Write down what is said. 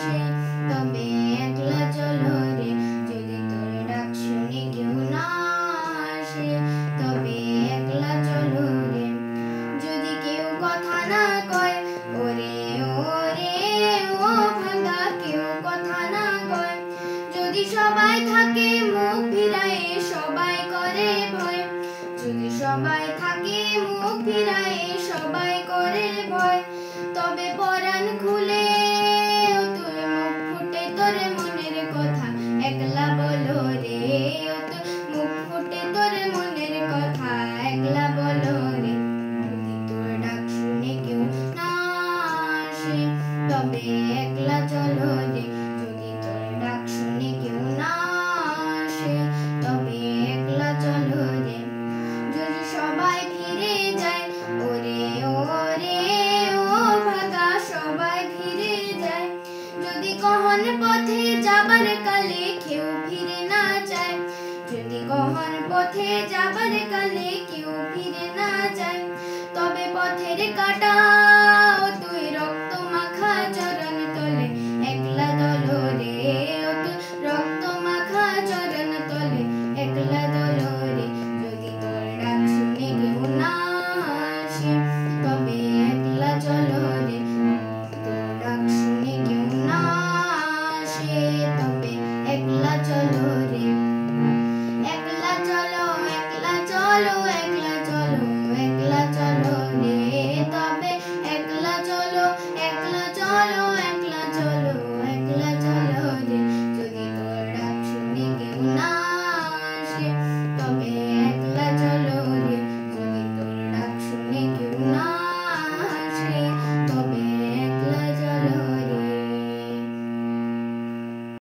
আসে তবে একলা চলো রে যদি তোর ডাক শুনে কেউ না আসে তবে একলা চলো রে যদি কেউ কথা না কয় ওরে ওরে ও ভাঙা কেউ কথা না কয় যদি সবাই থাকে মুখ ফিরায়ে সবাই করে ভয় যদি সবাই থাকে মুখ ফিরায়ে সবাই করে ভয় তবে পরাণ খুলে তুই মুখ ফুটে তোর মনের কথা একলা বলো রে মুখ ফুটে তোর মনের কথা একলা বলো রে যদি তোর ডাক শুনে কেউ না আসে তবে একলা চলো রে যদি তোর ডাক শুনে কেউ না আসে তবে একলা চলো রে যদি সবাই ফিরে যায় ওরে ওরে ও ভাগা সবাই ফিরে যায় যদি কহন পথে যাবার কালে কেউ ফিরে না যায় যদি কহন পথে যাবার কালে কেউ ফিরে না যায় তবে পথের কাঁটা